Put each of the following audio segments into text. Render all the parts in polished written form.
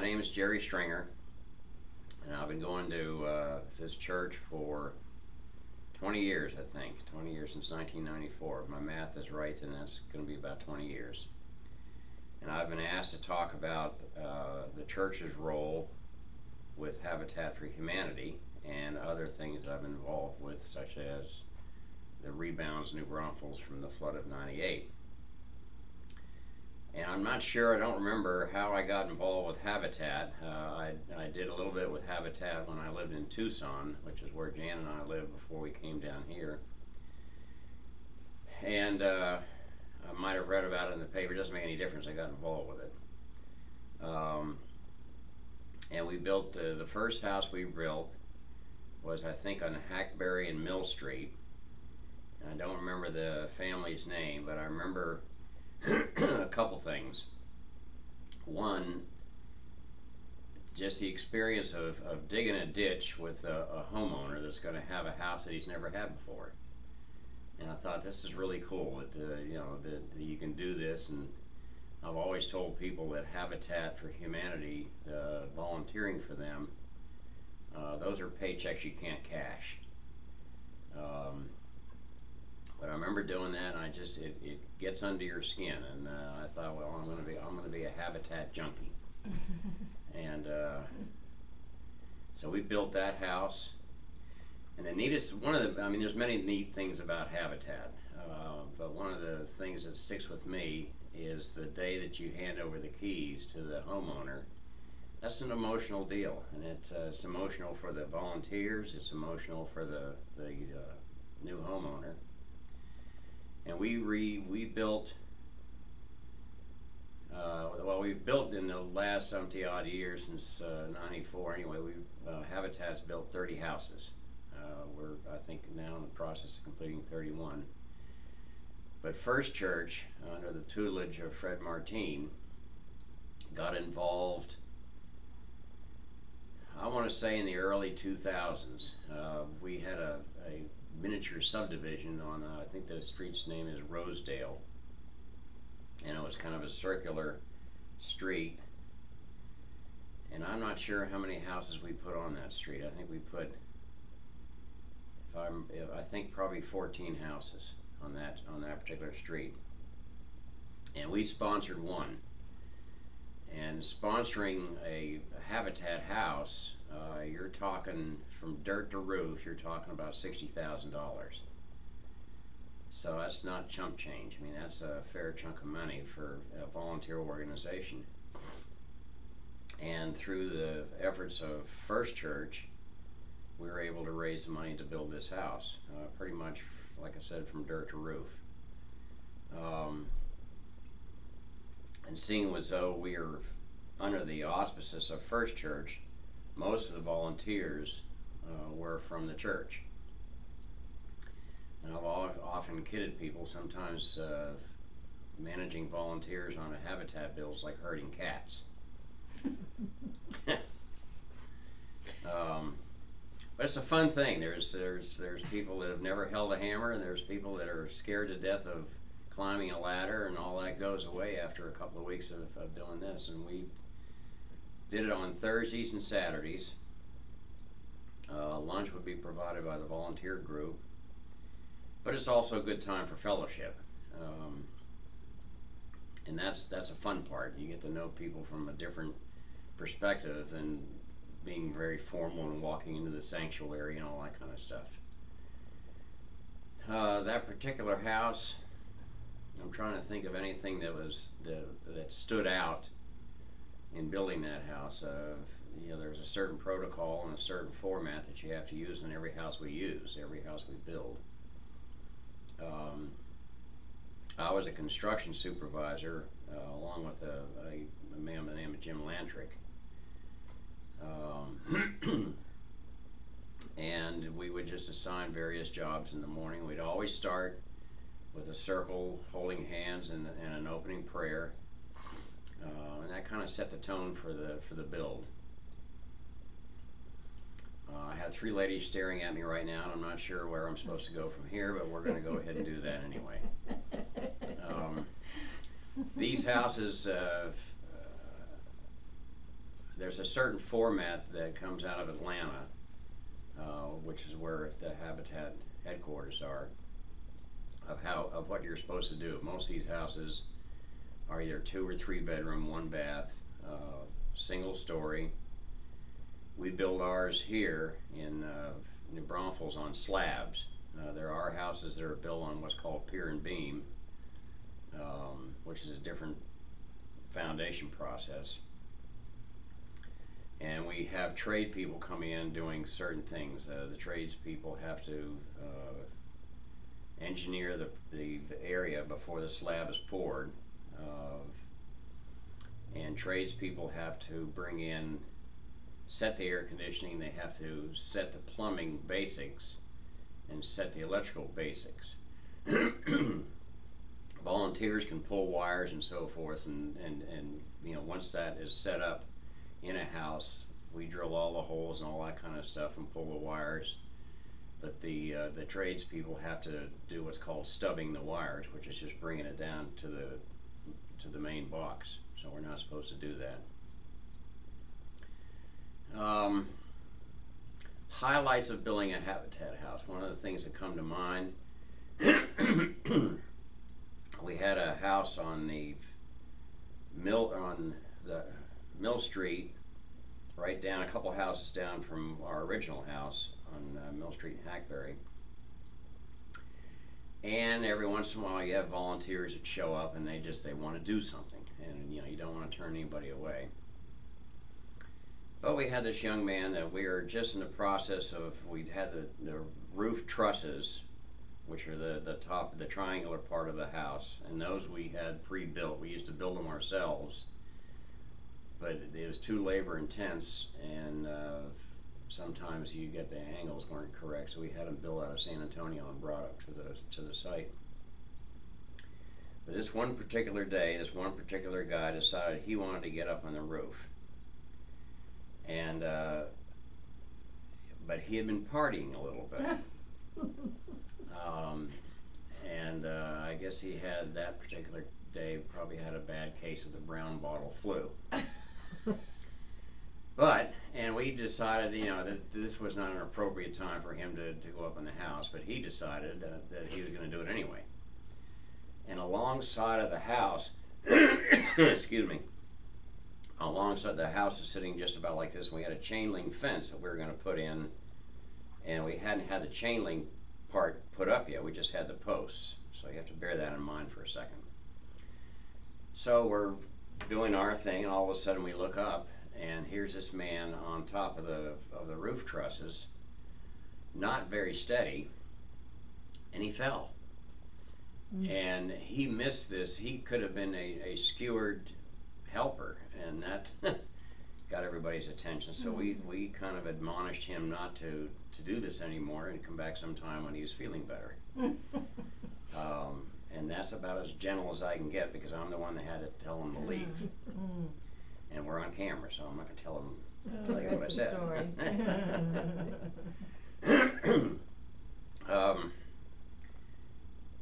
name is Jerry Stringer, and I've been going to this church for 20 years, I think. 20 years since 1994. If my math is right, then that's going to be about 20 years. And I've been asked to talk about the church's role with Habitat for Humanity and other things that I've been involved with, such as the rebounds, New Braunfels from the flood of '98. And I'm not sure, I don't remember how I got involved with Habitat. I did a little bit with Habitat when I lived in Tucson, which is where Jan and I lived before we came down here. And I might have read about it in the paper. It doesn't make any difference. I got involved with it. And we built, the first house we built was, I think, on Hackberry and Mill Street. And I don't remember the family's name, but I remember a couple things. One, just the experience of digging a ditch with a homeowner that's going to have a house that he's never had before. And I thought, this is really cool that that you can do this. And I've always told people that Habitat for Humanity, volunteering for them, those are paychecks you can't cash. But I remember doing that, and it gets under your skin, and I thought, well, I'm gonna be a Habitat junkie. And so we built that house. And the neatest, there's many neat things about Habitat, but one of the things that sticks with me is the day that you hand over the keys to the homeowner. That's an emotional deal, and it's emotional for the volunteers, it's emotional for the new homeowner. And we built, we've built in the last 70 odd years, since '94 anyway, Habitat's built 30 houses. We're, I think, now in the process of completing 31. But First Church, under the tutelage of Fred Martine, got involved, I want to say, in the early 2000s. We had a miniature subdivision on, I think the street's name is Rosedale, and it was kind of a circular street, and I'm not sure how many houses we put on that street. I think we put, I think probably 14 houses on that particular street, and we sponsored one. And sponsoring a Habitat house, you're talking, from dirt to roof, you're talking about $60,000. So that's not chump change. I mean, that's a fair chunk of money for a volunteer organization. And through the efforts of First Church, we were able to raise the money to build this house, pretty much, like I said, from dirt to roof. And seeing as though we are under the auspices of First Church, most of the volunteers were from the church. And I've often kidded people, sometimes managing volunteers on a Habitat bill is like herding cats. But it's a fun thing. There's people that have never held a hammer, and there's people that are scared to death of climbing a ladder, and all that goes away after a couple of weeks of doing this. And we did it on Thursdays and Saturdays. Lunch would be provided by the volunteer group, but it's also a good time for fellowship, and that's a fun part. You get to know people from a different perspective than being very formal and walking into the sanctuary and all that kind of stuff. That particular house, I'm trying to think of anything that stood out in building that house. There's a certain protocol and a certain format that you have to use in every house we use, every house we build. I was a construction supervisor, along with a man by the name of Jim Lantrick. And we would just assign various jobs in the morning. We'd always start with a circle, holding hands, and an opening prayer, and that kind of set the tone for the build. I had three ladies staring at me right now, and I'm not sure where I'm supposed to go from here, but we're going to go ahead and do that anyway. These houses, there's a certain format that comes out of Atlanta, which is where the Habitat headquarters are, of what you're supposed to do. Most of these houses are either 2 or 3 bedroom, 1 bath, single story. We build ours here in New Braunfels on slabs. There are houses that are built on what's called pier and beam, which is a different foundation process. And we have trade people coming in doing certain things. The trades people have to engineer the area before the slab is poured. And tradespeople have to bring in, set the air conditioning, they have to set the plumbing basics and set the electrical basics. Volunteers can pull wires and so forth, and you know, once that is set up in a house, we drill all the holes and all that kind of stuff and pull the wires. But the tradespeople have to do what's called stubbing the wires, which is just bringing it down to the main box. So we're not supposed to do that. Highlights of building a Habitat house. One of the things that come to mind, we had a house on the Mill Street, right down, a couple houses down from our original house on Mill Street in Hackberry. And every once in a while you have volunteers that show up and they want to do something, and you know, you don't want to turn anybody away. But we had this young man that we were just in the process of, we'd had the roof trusses, which are the top, the triangular part of the house, and those we had pre-built. We used to build them ourselves, but it was too labor intense, and sometimes you get the angles weren't correct, so we had them built out of San Antonio and brought up to the site. But this one particular day, this one particular guy decided he wanted to get up on the roof, and but he had been partying a little bit. I guess he had, that particular day, probably had a bad case of the brown bottle flu. And we decided, you know, that this was not an appropriate time for him to go up in the house, but he decided that he was going to do it anyway. And alongside of the house, excuse me, alongside the house is sitting just about like this, and we had a chain link fence that we were going to put in, and we hadn't had the chain link part put up yet, we just had the posts, so you have to bear that in mind for a second. So we're doing our thing, and all of a sudden we look up, and here's this man on top of the roof trusses, not very steady, and he fell. And he missed this. He could have been a skewered helper, and that got everybody's attention. So we kind of admonished him not to do this anymore and come back sometime when he was feeling better. And that's about as gentle as I can get, because I'm the one that had to tell him to leave. And we're on camera, so I'm not going to tell you what I said.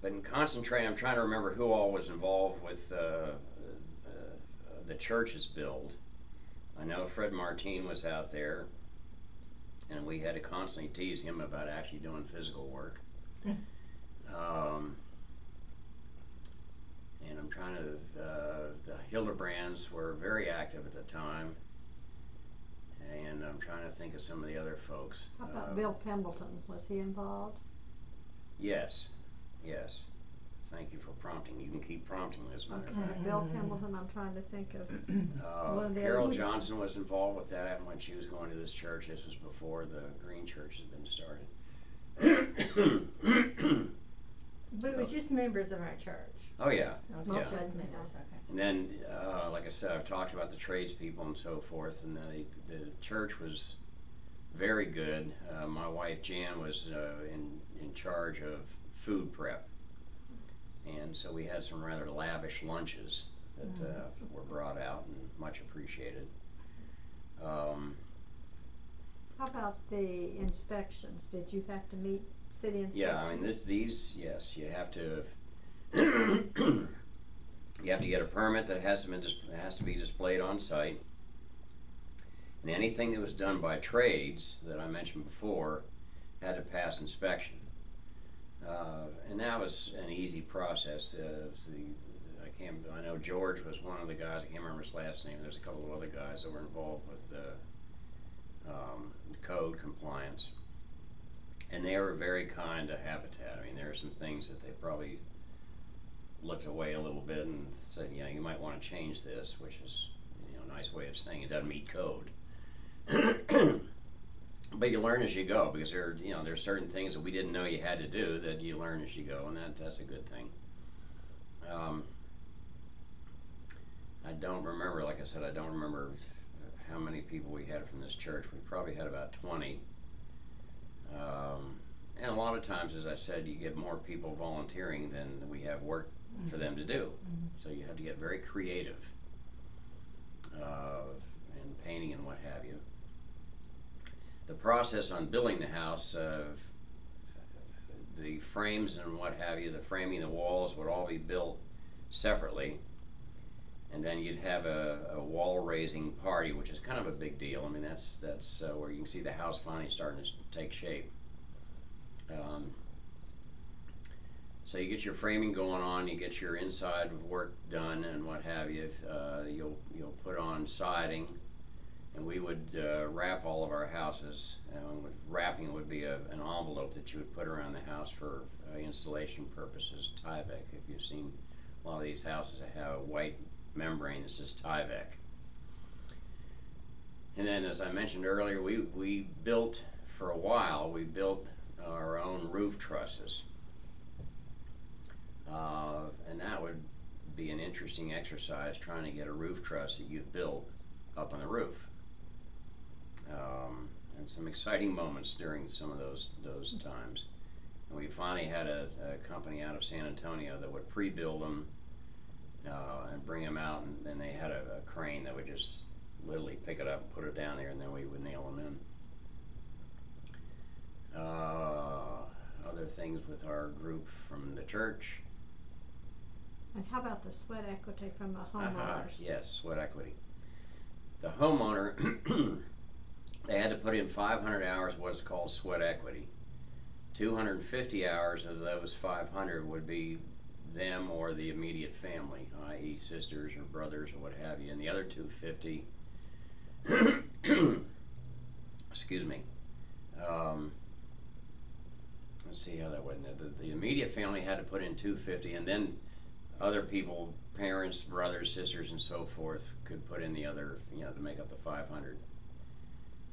But in concentrating, I'm trying to remember who all was involved with the church's build. I know Fred Martin was out there, and we had to constantly tease him about actually doing physical work. And I'm trying to, the Hildebrands were very active at the time, and I'm trying to think of some of the other folks. How about Bill Pembleton? Was he involved? Yes, yes. Thank you for prompting. You can keep prompting me, as a matter of fact. Bill Pembleton, I'm trying to think of. Carol Johnson was involved with that when she was going to this church. This was before the Green Church had been started. But it was just members of our church. Oh yeah. Okay. Yeah. Just members, okay. And then, like I said, I've talked about the tradespeople and so forth, and the church was very good. My wife Jan was in charge of food prep, and so we had some rather lavish lunches that were brought out and much appreciated. How about the inspections? Did you have to meet city inspections? Yeah, I mean these yes, you have to. You have to get a permit that has to be displayed on site. And anything that was done by trades that I mentioned before had to pass inspection. And that was an easy process. I know George was one of the guys. I can't remember his last name. There's a couple of other guys that were involved with code compliance, and they were very kind to Habitat. I mean, there are some things that they probably looked away a little bit and said, yeah, you might want to change this, which is, a nice way of saying it doesn't meet code. But you learn as you go, because there's certain things that we didn't know you had to do that you learn as you go, and that's a good thing. I don't remember, like I said, I don't remember how many people we had from this church. We probably had about 20. And a lot of times, as I said, you get more people volunteering than we have work for them to do. So you have to get very creative in painting and what have you. The process on building the house, the frames and what have you, the framing, the walls would all be built separately. And then you'd have a wall raising party, which is kind of a big deal. I mean, that's where you can see the house finally starting to take shape. So you get your framing going on, you get your inside work done and what have you. You'll put on siding, and we would wrap all of our houses. Wrapping would be an envelope that you would put around the house for installation purposes. Tyvek. If you've seen a lot of these houses that have a white membrane, this is Tyvek. And then, as I mentioned earlier, we built for a while. We built our own roof trusses, and that would be an interesting exercise, trying to get a roof truss that you've built up on the roof. And some exciting moments during some of those times. And we finally had a company out of San Antonio that would pre-build them and bring them out, and then they had a crane that would just literally pick it up and put it down there, and then we would nail them in. Other things with our group from the church. And how about the sweat equity from the homeowners? Yes, sweat equity. The homeowner, they had to put in 500 hours of what's called sweat equity. 250 hours of those 500 would be them or the immediate family, i.e. sisters or brothers or what have you, and the other 250 excuse me, let's see how that went. The immediate family had to put in 250, and then other people, parents, brothers, sisters, and so forth, could put in the other, to make up the 500.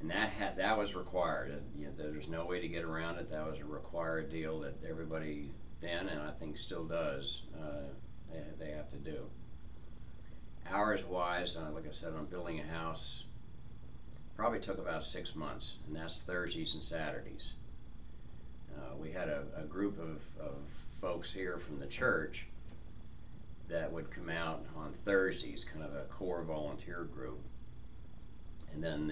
And that was required. There's no way to get around it. That was a required deal that everybody then, and I think still does, they have to do. Hours wise, like I said, on building a house, probably took about 6 months, and that's Thursdays and Saturdays. We had a group of folks here from the church that would come out on Thursdays, kind of a core volunteer group, and then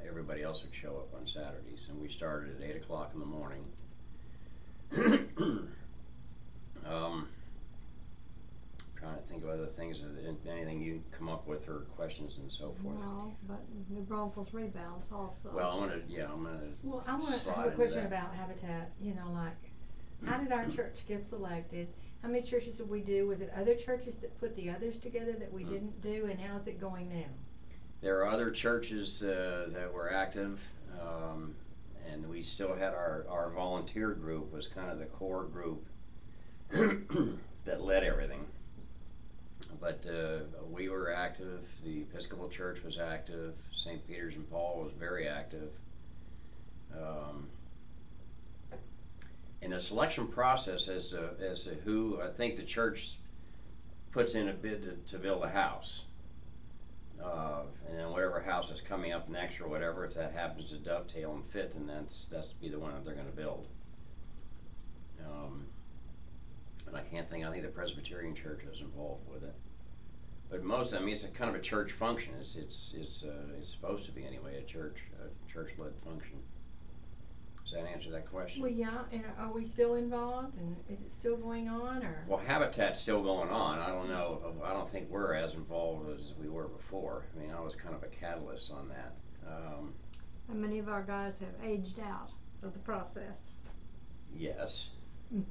everybody else would show up on Saturdays, and we started at 8 o'clock in the morning. Trying to think of other things, anything you come up with or questions and so forth. No, but New Braunfels rebounds also. Well, I'm gonna. Well, I have a question about Habitat. Like, how did our church get selected? How many churches did we do? Was it other churches that put the others together that we didn't do? And how's it going now? There are other churches that were active, and we still had our volunteer group was kind of the core group that led everything. But we were active. The Episcopal Church was active. St. Peter's and Paul was very active. In the selection process as to who, I think the church puts in a bid to build a house. And then whatever house is coming up next or whatever, if that happens to dovetail and fit, then that's to be the one that they're going to build. And I think the Presbyterian Church was involved with it. But most, it's a kind of a church function. It's supposed to be anyway, a church-led function. Does that answer that question? Well, yeah, and are we still involved, and is it still going on, or? Well, Habitat's still going on. I don't know. I don't think we're as involved as we were before. I was kind of a catalyst on that. And many of our guys have aged out of the process. Yes. And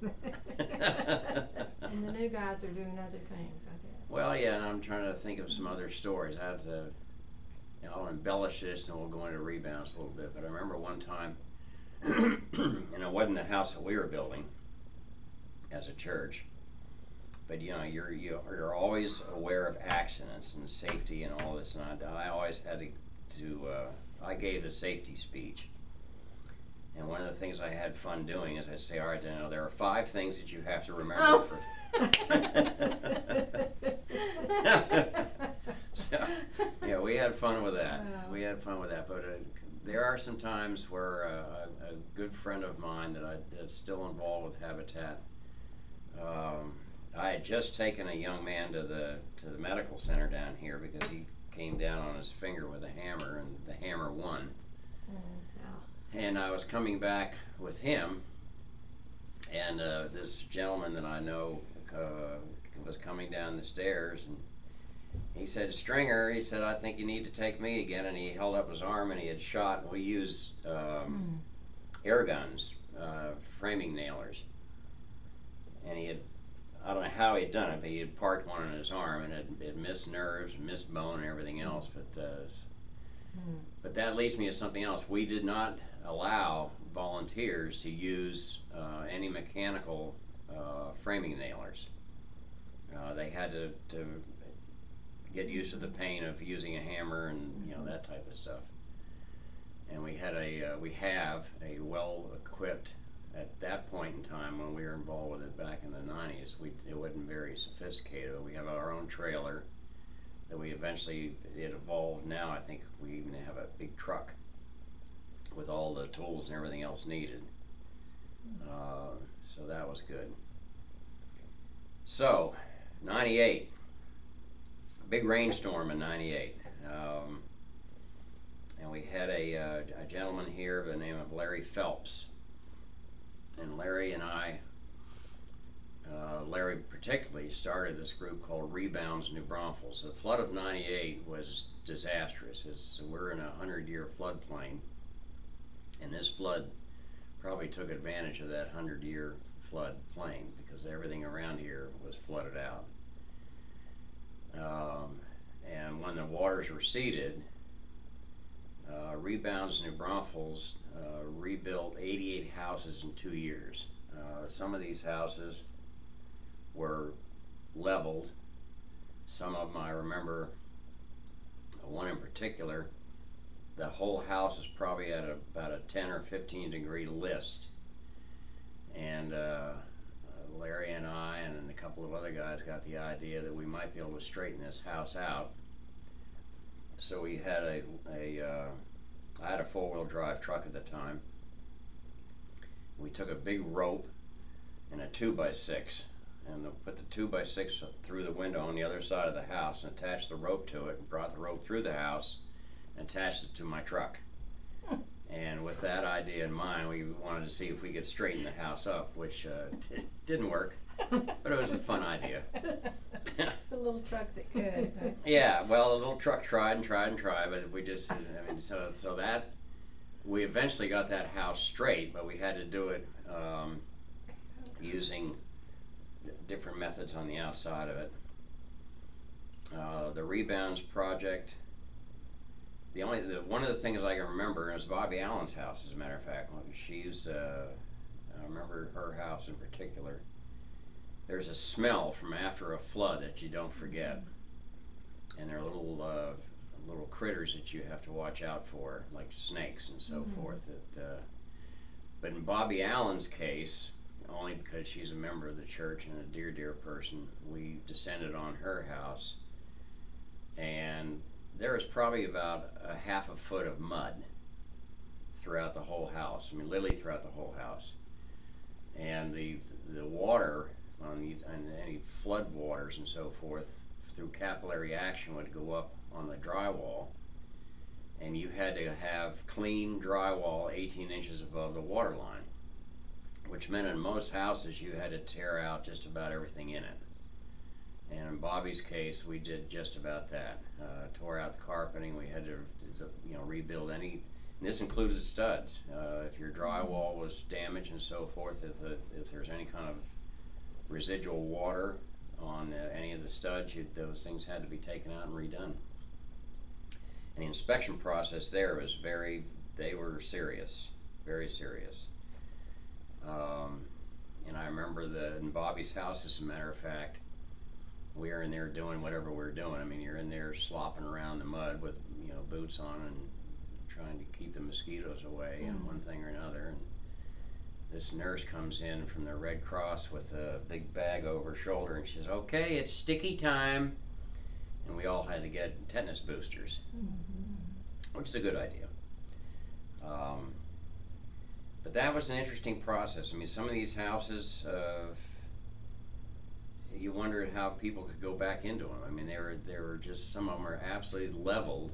the new guys are doing other things, I guess. Well, yeah, and I'm trying to think of some other stories. I have to, I'll embellish this and we'll go into rebounds a little bit. But I remember one time, and it wasn't the house that we were building as a church, but you're always aware of accidents and safety and all this. And I always had to I gave the safety speech. And one of the things I had fun doing is I'd say, all right, now there are 5 things that you have to remember for. So, yeah, we had fun with that. Wow. We had fun with that. But there are some times where a good friend of mine that's still involved with Habitat, I had just taken a young man to the medical center down here because he came down on his finger with a hammer, and the hammer won. And I was coming back with him, and this gentleman that I know was coming down the stairs, and he said, Stringer, he said, I think you need to take me again. And he held up his arm, and he had shot, and we used air guns, framing nailers. And he had, I don't know how he had done it, but he had parked one on his arm, and it missed nerves, missed bone, and everything else. But that leads me to something else. We did not allow volunteers to use any mechanical framing nailers. They had to get used to the pain of using a hammer and that type of stuff. And we have a well-equipped, at that point in time when we were involved with it back in the 90s, it wasn't very sophisticated. We have our own trailer that we eventually, it evolved. Now I think we even have a big truck with all the tools and everything else needed. So that was good. So, 98, big rainstorm in 98. And we had a gentleman here by the name of Larry Phelps. And Larry and I, Larry particularly started this group called Rebounds New Braunfels. The flood of 98 was disastrous. We're in a 100-year floodplain, and this flood probably took advantage of that 100-year flood plain because everything around here was flooded out. And when the waters receded, Rebounds New Braunfels rebuilt 88 houses in 2 years. Some of these houses were leveled. Some of them I remember, one in particular, the whole house is probably at about a 10 or 15 degree list. And Larry and I and a couple of other guys got the idea that we might be able to straighten this house out. So we had I had a 4-wheel drive truck at the time. We took a big rope and a 2x6 and put the 2x6 through the window on the other side of the house and attached the rope to it and brought the rope through the house and attached it to my truck. And with that idea in mind, we wanted to see if we could straighten the house up, which didn't work, but it was a fun idea. The little truck that could. Right? Yeah, well, the little truck tried, but we just, so that, we eventually got that house straight, but we had to do it using different methods on the outside of it. The Rebounds project, one of the things I can remember is Bobby Allen's house, as a matter of fact. I remember her house in particular. There's a smell from after a flood that you don't forget. And there are little critters that you have to watch out for, like snakes and so forth. But in Bobby Allen's case, only because she's a member of the church and a dear person, we descended on her house, and there was probably about a half a foot of mud throughout the whole house. I mean, literally throughout the whole house. And the water on these, and any flood waters and so forth, through capillary action would go up on the drywall, and you had to have clean drywall 18 inches above the water line, which meant in most houses you had to tear out just about everything in it. And in Bobby's case, we did just about that. Tore out the carpet happening. We had to, rebuild any. And this included studs. If your drywall was damaged and so forth, if there's any kind of residual water on any of the studs, those things had to be taken out and redone. And the inspection process there was they were serious, very serious. And I remember in Bobby's house, as a matter of fact, we were in there doing whatever we were doing. I mean, you're in there slopping around the mud with, boots on and trying to keep the mosquitoes away and one thing or another. And this nurse comes in from the Red Cross with a big bag over her shoulder, and she says, "Okay, it's sticky time." And we all had to get tetanus boosters, which is a good idea. But that was an interesting process. I mean, some of these houses, you wondered how people could go back into them. I mean, they were just, some of them are absolutely leveled,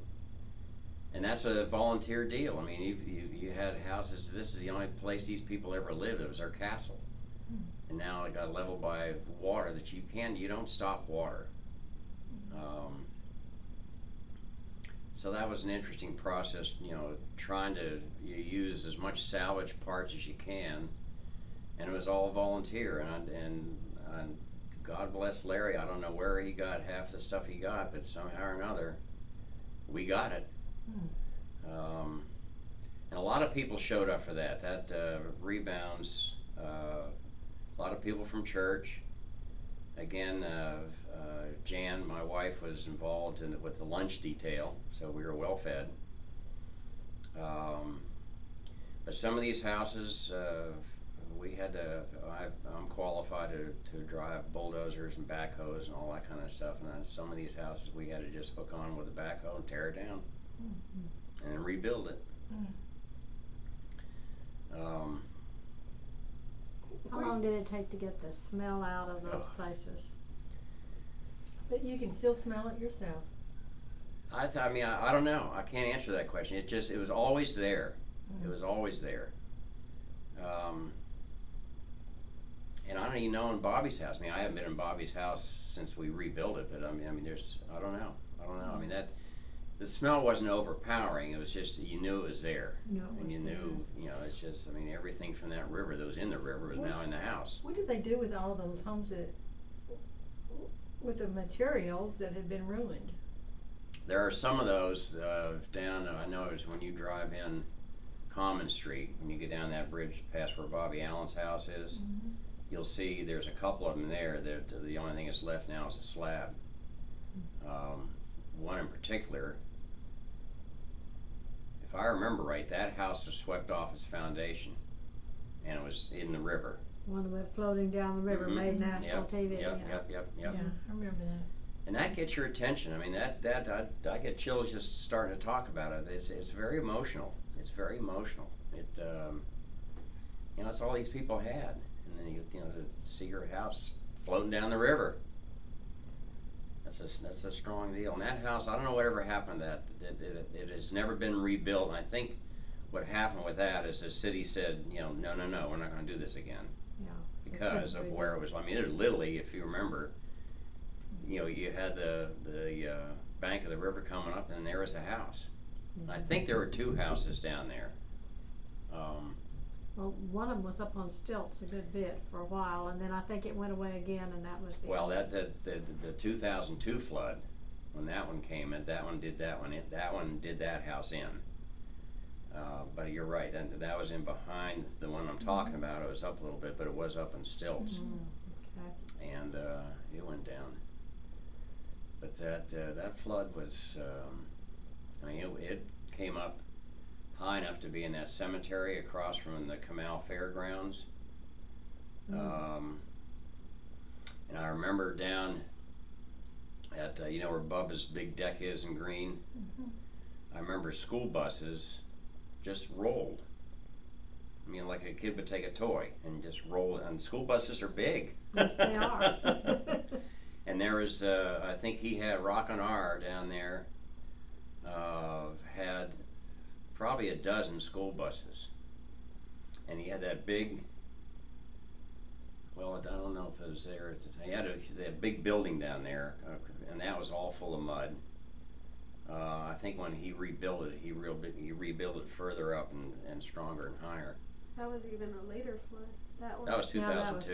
and that's a volunteer deal. I mean, you had houses. This is the only place these people ever lived. It was their castle, and now it got leveled by water that you don't stop water. So that was an interesting process, trying to use as much salvage parts as you can, and it was all volunteer. And God bless Larry. I don't know where he got half the stuff he got, but somehow or another, we got it. And a lot of people showed up for that. That rebounds. A lot of people from church. Again, Jan, my wife, was involved with the lunch detail, so we were well fed. But some of these houses, we had to. I'm qualified to drive bulldozers and backhoes and all that kind of stuff. And on some of these houses, we had to just hook on with a backhoe and tear it down, and then rebuild it. How long did it take to get the smell out of those places? But you can still smell it yourself. I don't know. I can't answer that question. It was always there. It was always there. And I don't even know in Bobby's house. I mean, I haven't been in Bobby's house since we rebuilt it, but I mean, I don't know. I mean, the smell wasn't overpowering. It was just, you knew it was there. And you knew, it's just, I mean, everything from that river that was in the river was now in the house. What did they do with all of those homes with the materials that had been ruined? There are some of those down, I know it's when you drive in Common Street, when you get down that bridge past where Bobby Allen's house is, you'll see there's a couple of them there that the only thing that's left now is a slab. One in particular, if I remember right, that house was swept off its foundation, and it was in the river. One that went floating down the river, made national TV. Yep. Yeah, I remember that. And that gets your attention. I mean, I get chills just starting to talk about it. It's very emotional. It's very emotional. It's all these people had, and then to see your house floating down the river. That's a strong deal. And that house, I don't know whatever happened to that. It has never been rebuilt. And I think what happened with that is the city said, no, we're not going to do this again. Yeah. Because of where it was. I mean, it was literally, if you remember, you had the bank of the river coming up, and there was a house. I think there were two houses down there. Well, one of them was up on stilts a good bit for a while, and then I think it went away again, and that was the Well, the 2002 flood, when that one came in, that one did that one. That one did that house in. But you're right, and that was in behind the one I'm talking about. It was up a little bit, but it was up on stilts, Okay. and it went down. But that flood was, it came up high enough to be in that cemetery across from the Canal Fairgrounds. And I remember down at, where Bubba's big deck is in green. I remember school buses just rolled. I mean, like a kid would take a toy and just roll it. And school buses are big. Yes, they are. And there was, I think he had Rockin' R down there, had probably a dozen school buses. And he had that big, well, I don't know if it was there at the time. He had that big building down there, and that was all full of mud. I think when he rebuilt it, he rebuilt it further up and stronger and higher. That was even a later flood. That one. That was 2002. Yeah, that was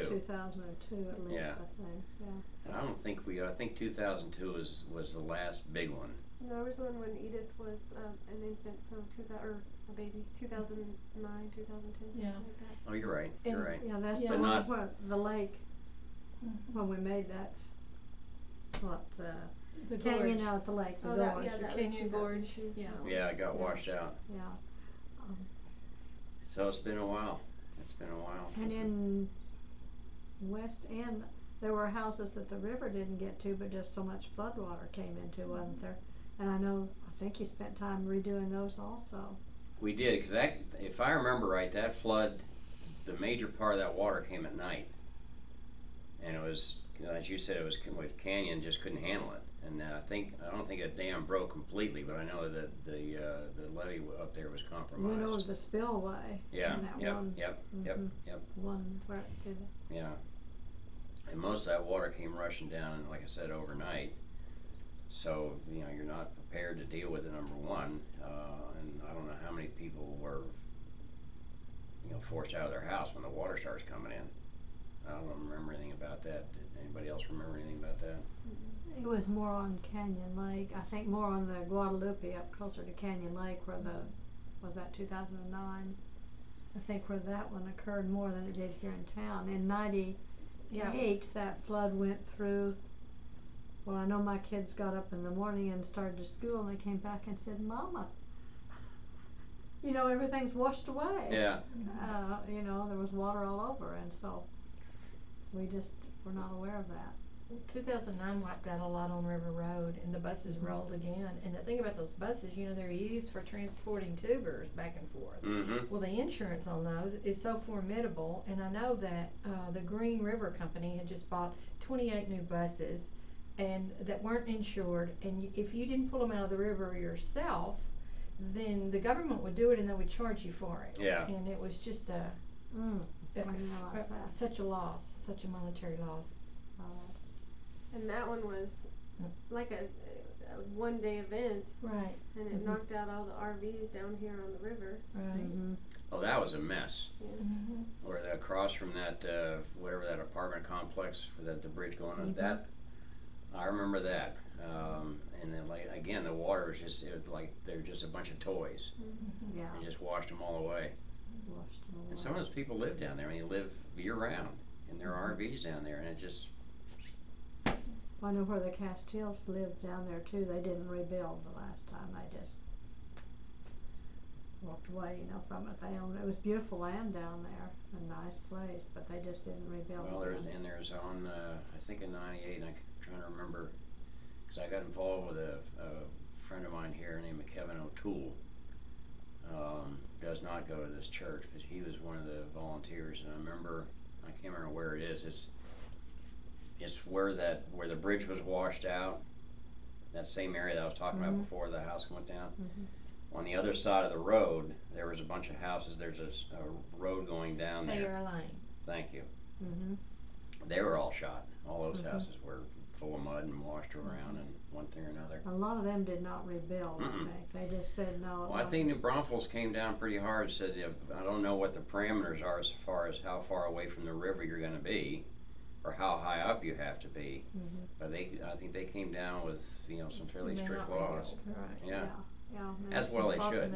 2002 at least, Yeah. I think. Yeah. And I don't think I think 2002 was the last big one. There was one when Edith was an infant, so or a baby, 2009, 2010, something like that. Oh, you're right. You're right. Yeah, that's Yeah. the But one not- where the lake, when we made that, The canyon gorge. out at the lake, the Oh, gorge. that was Canyon Gorge, 2002. yeah. Yeah, it got Yeah. washed out. Yeah. So it's been a while. It's been a while. And in West End, there were houses that the river didn't get to, but just so much floodwater came into, wasn't there? And I think you spent time redoing those also. We did, because if I remember right, that flood, the major part of that water came at night. And it was, as you said, it was with Canyon just couldn't handle it. And I don't think a dam broke completely, but I know that the levee up there was compromised. Went over the spillway. Yeah, in that yep, one, yep, yep. one where it did. Yeah. And most of that water came rushing down, like I said, overnight. So, you're not prepared to deal with it, number one. And I don't know how many people were, forced out of their house when the water starts coming in. I don't remember anything about that. Did anybody else remember anything about that? It was more on Canyon Lake. I think more on the Guadalupe, up closer to Canyon Lake, where was that 2009? I think where that one occurred more than it did here in town. In '98, that flood went through. Well, I know my kids got up in the morning and started to school, and they came back and said, "Mama, everything's washed away." Yeah. There was water all over, and so we just were not aware of that. 2009 wiped out a lot on River Road, and the buses rolled again. And the thing about those buses, they're used for transporting tubers back and forth. Mm-hmm. Well, the insurance on those is so formidable, and I know that the Green River Company had just bought 28 new buses, and that weren't insured. And if you didn't pull them out of the river yourself, then the government would do it, and they would charge you for it. Yeah. And it was just I didn't realize that. such a loss, such a monetary loss. And that one was like a one-day event, Right. and it knocked out all the RVs down here on the river. Right. Mm-hmm. Oh, that was a mess. Mm-hmm. Or across from that, whatever that apartment complex, for the bridge going on, that, I remember that. And then, again, the water was just, it was like they were just a bunch of toys. Mm-hmm. Yeah. They just washed them all away. Washed them away. And some of those people live down there. I mean, they live year-round in their RVs down there, and it just... I know where the Castiles lived down there too. They didn't rebuild the last time. They just walked away, from it. It was beautiful land down there, a nice place, but they just didn't rebuild. Well, there's on, I think in '98, and I'm trying to remember, because I got involved with a friend of mine here named Kevin O'Toole. Does not go to this church, but he was one of the volunteers, and I remember, I can't remember where it is. It's where the bridge was washed out, that same area that I was talking about before the house went down. Mm-hmm. On the other side of the road, there was a bunch of houses. There's a road going down there. Thayer Lane. Thank you. Mm-hmm. They were all shot. All those houses were full of mud and washed around and one thing or another. A lot of them did not rebuild. I think they just said no. Well, I think New Braunfels came down pretty hard. Said, I don't know what the parameters are as far as how far away from the river you're going to be, or how high up you have to be. But I think they came down with some fairly strict laws. Right. Yeah. Yeah. As well they should.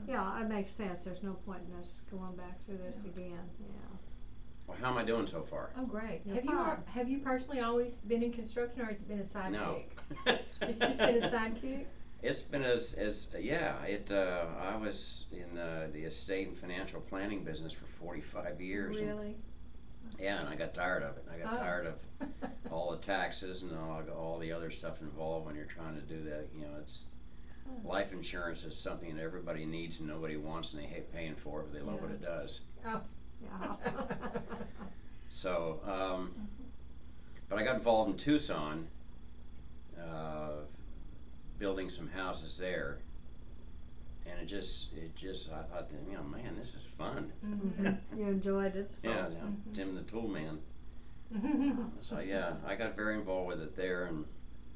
Yeah, it makes sense. There's no point in us going back through this again. Yeah. Well, how am I doing so far? Oh, great. You're Have fine. you personally always been in construction, or has it been a sidekick? No. It's just been a sidekick? It's been I was in the estate and financial planning business for 45 years. Really? Yeah, and I got tired of it. I got tired of all the taxes and all the other stuff involved when you're trying to do that. It's life insurance is something that everybody needs and nobody wants, and they hate paying for it, but they love what it does. Oh. Yeah. So, but I got involved in Tucson, building some houses there, and it just I thought, man, this is fun. You enjoyed it. So. Yeah, Tim the Tool Man. So yeah, I got very involved with it there, and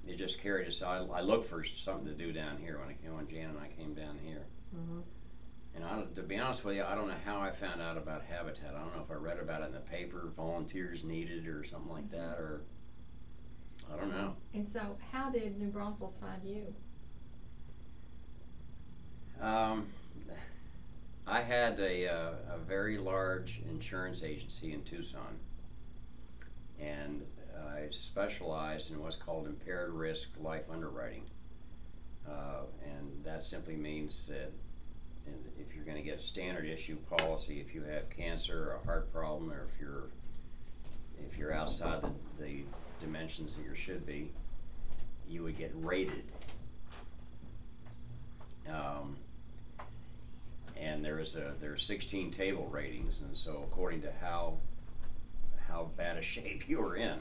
it just carried us. I looked for something to do down here when Jan and I came down here. Mm-hmm. And to be honest with you, I don't know how I found out about Habitat. I don't know if I read about it in the paper, volunteers needed or something like that, or I don't know. And so, how did New Braunfels find you? I had a very large insurance agency in Tucson, and I specialized in what's called impaired risk life underwriting. And that simply means that if you're going to get a standard issue policy, if you have cancer or a heart problem, or if you're outside the dimensions that you should be, you would get rated. And there's 16 table ratings, and so according to how bad a shape you were in.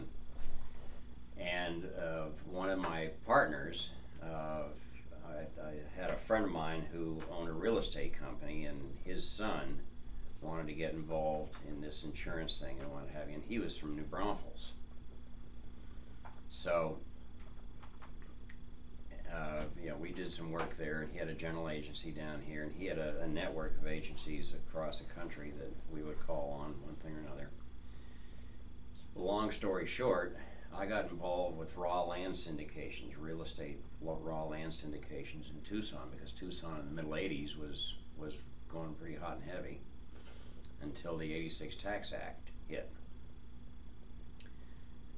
And one of my partners, I had a friend of mine who owned a real estate company, and his son wanted to get involved in this insurance thing and what have you, and he was from New Braunfels. So, we did some work there, and he had a general agency down here, and he had a network of agencies across the country that we would call on one thing or another. Long story short, I got involved with raw land syndications, real estate raw land syndications in Tucson, because Tucson in the middle 80s was going pretty hot and heavy until the 86 Tax Act hit.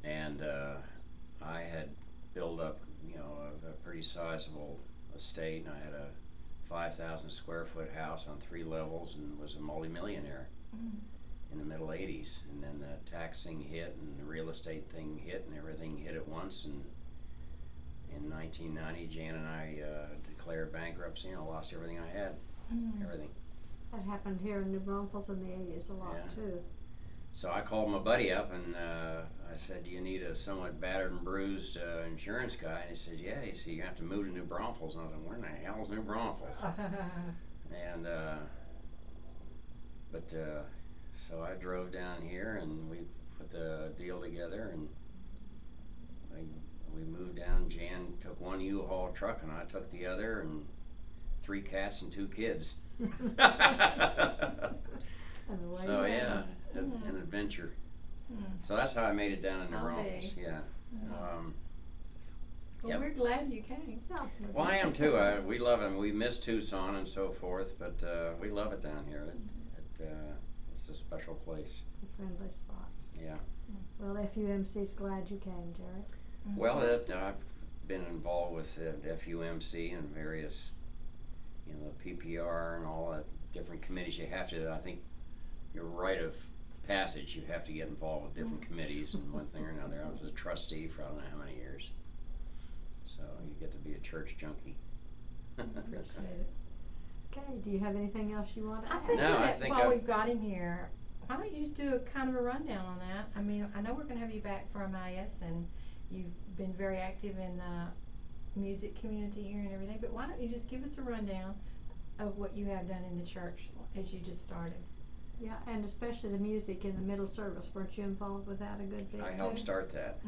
And I had built up, a pretty sizable estate, and I had a 5,000 square foot house on 3 levels and was a multimillionaire in the middle 80s. And then the tax thing hit, and the real estate thing hit, and everything hit at once. And in 1990, Jan and I declared bankruptcy, and I lost everything I had. Everything. That happened here in New Braunfels in the 80s a lot, too. So I called my buddy up, and I said, "Do you need a somewhat battered and bruised insurance guy?" And he said, "Yeah." He said, "You have to move to New Braunfels." And I was like, "Where in the hell is New Braunfels?" And so I drove down here, and we put the deal together, and we moved down. Jan took one U-Haul truck, and I took the other, and 3 cats and 2 kids. So yeah, an adventure. So that's how I made it down in New Braunfels. Yeah. Well, we're glad you came. Well, I am too. We love it. We miss Tucson and so forth, but we love it down here. It's a special place. It's a friendly spot. Yeah. Well, FUMC's glad you came, Jared. Well, I've been involved with FUMC and various, PPR and all that different committees. You have to, I think, your rite of passage, you have to get involved with different committees and one thing or another. I was a trustee for I don't know how many years. So you get to be a church junkie. Appreciate it. Okay, do you have anything else you want to add? I think while we've got him here, why don't you just do a kind of a rundown on that? I mean, I know we're going to have you back for MIS, and you've been very active in the music community here and everything, but why don't you just give us a rundown of what you have done in the church as you just started? Yeah, and especially the music in the middle service. Weren't you involved with that a good bit? I helped start that.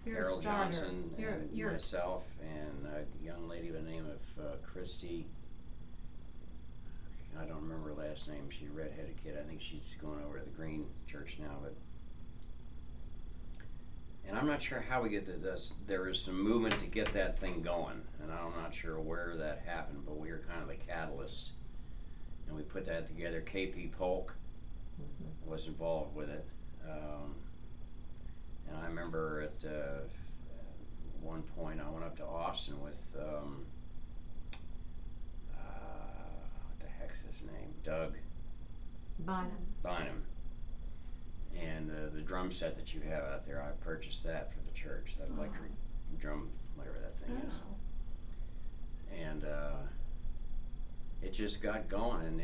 Carol Johnson and myself and a young lady by the name of Christy. I don't remember her last name. She's a redheaded kid. I think she's going over to the Green Church now. And I'm not sure how we get to this. There is some movement to get that thing going, and I'm not sure where that happened, but we were kind of the catalyst. And we put that together. KP Polk was involved with it. And I remember at one point I went up to Austin with, what the heck's his name? Doug Bynum. And the drum set that you have out there, I purchased that for the church, that electric drum, whatever that thing is. And it just got going, and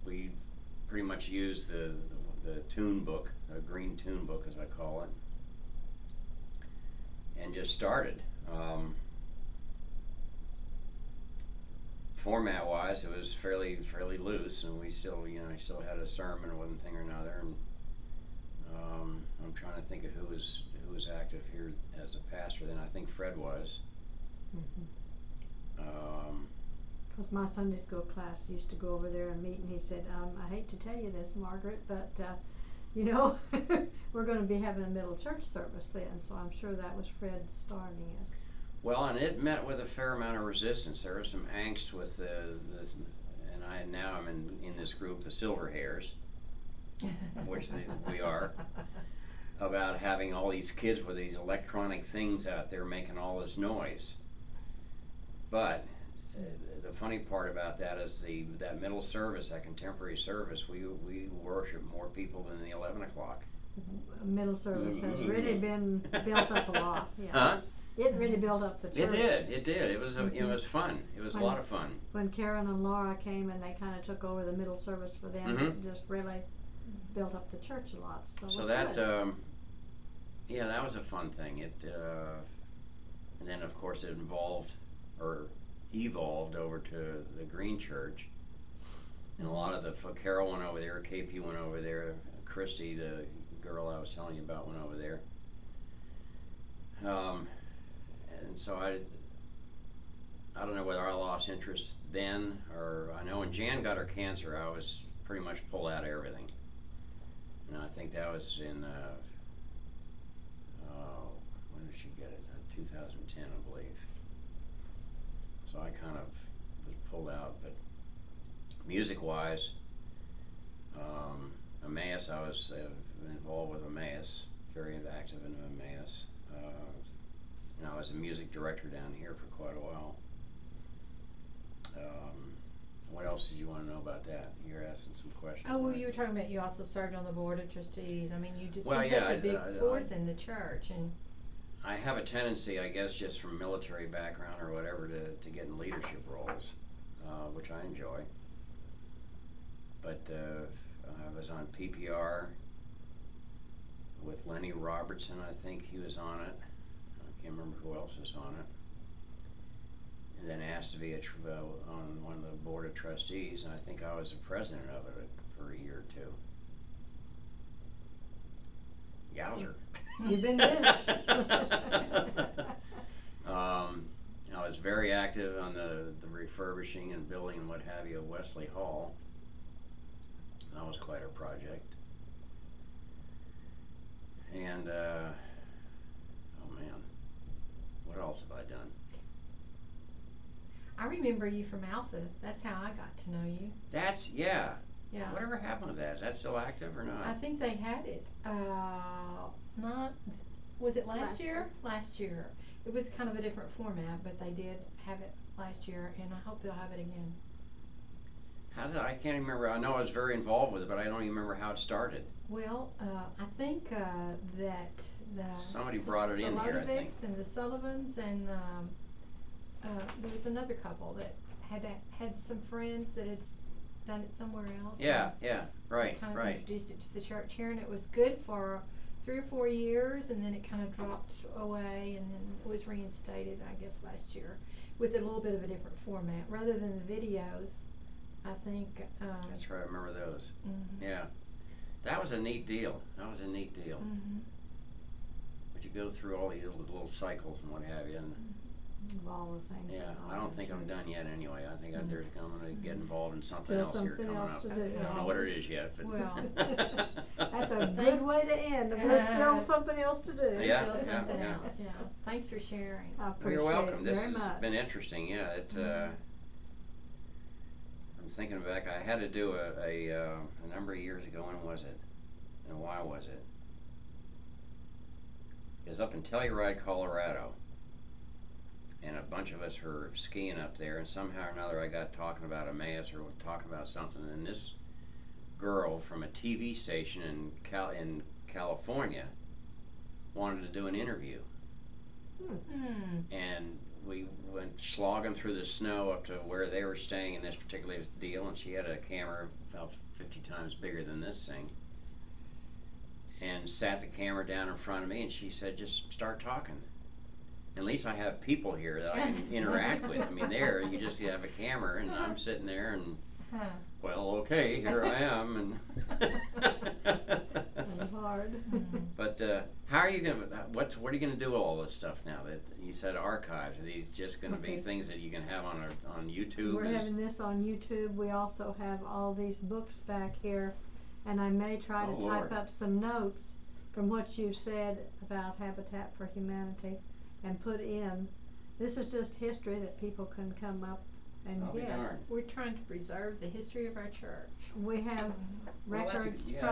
we pretty much used the tune book, a green tune book as I call it, and just started. Format wise, it was fairly loose, and we still still had a sermon or one thing or another, and I'm trying to think of who who was active here as a pastor then. I think Fred was. Because my Sunday school class used to go over there and meet, and he said, I hate to tell you this, Margaret, but you know, we're going to be having a middle church service then, so I'm sure that was Fred starting it. Well, and it met with a fair amount of resistance. There was some angst with this, and now I'm in this group, the Silver Hairs, which we are, about having all these kids with these electronic things out there making all this noise. But the funny part about that is that middle service, that contemporary service, we worship more people than the 11 o'clock. Middle service has really been built up a lot. Yeah. Huh? It really built up the church. It did. It was it was fun. It was a lot of fun. When Karen and Laura came and they kind of took over the middle service for them, it just really built up the church a lot. So that yeah, that was a fun thing. And then of course it evolved over to the Green Church, and a lot of Carol went over there, KP went over there, Christy, the girl I was telling you about, went over there. And so I don't know whether I lost interest then, or I know when Jan got her cancer, I was pretty much pulled out of everything. And I think that was in, when did she get it? 2010, I believe. So I kind of was pulled out, but music-wise, Emmaus, I was involved with Emmaus, very active in Emmaus. And I was a music director down here for quite a while. What else did you want to know about that? You're asking some questions. Oh, well, you were talking about you also served on the board of trustees. I mean, you just Well, been yeah, such a big force in the church, and I have a tendency, I guess, just from military background or whatever, to get in leadership roles, which I enjoy. But I was on PPR with Lenny Robertson, I think he was on it. I can't remember who else was on it. And then asked to be on one of the board of trustees, and I think I was the president of it for a year or two. Yowzer. You've been busy. I was very active on the refurbishing and building and what have you of Wesley Hall. That was quite a project. And, oh man, what else have I done? I remember you from Alpha. That's how I got to know you. Yeah. Yeah. Whatever happened with that? Is that still active or not? I think they had it. Was it last year? Last year. It was kind of a different format, but they did have it last year, and I hope they'll have it again. I can't even remember. I know I was very involved with it, but I don't even remember how it started. Well, I think that somebody brought it in here, I think. The and the Sullivans, and there was another couple that had some friends that had done it somewhere else. Yeah, right, kind of introduced it to the church here, and it was good for 3 or 4 years, and then it kind of dropped away, and then it was reinstated, I guess, last year with a little bit of a different format. Rather than the videos, I think. That's right, I remember those. Mm-hmm. Yeah. That was a neat deal. Mm-hmm. But you go through all these little cycles and what have you. And all the things. Yeah, I don't think I'm done yet anyway. I think I'm going to get involved in something else here coming up. I don't know what it is yet. But Well, that's a good way to end. There's still something else to do. Yeah, still something else. Yeah. Thanks for sharing. I appreciate You're welcome. it This very has much. been interesting. Yeah, I'm thinking back. I had to do a number of years ago. When was it? And why was it? It was up in Telluride, Colorado. And a bunch of us were skiing up there, and somehow or another I got talking about Emmaus or talking about something, and this girl from a TV station in California wanted to do an interview. And we went slogging through the snow up to where they were staying in this particular deal, and she had a camera about 50 times bigger than this thing, and sat the camera down in front of me, and she said, just start talking. At least I have people here that I can interact with. I mean, there you just have a camera, and I'm sitting there, and well, okay, here I am, and kind of hard. But how are you gonna? What are you gonna do with all this stuff now? That you said archives. Are these just gonna be things that you can have on YouTube? We're having this on YouTube. We also have all these books back here, and I may try to type up some notes from what you said about Habitat for Humanity and put in. This is just history that people can come up and I'll be get. darned. We're trying to preserve the history of our church. We have Well, records yeah. from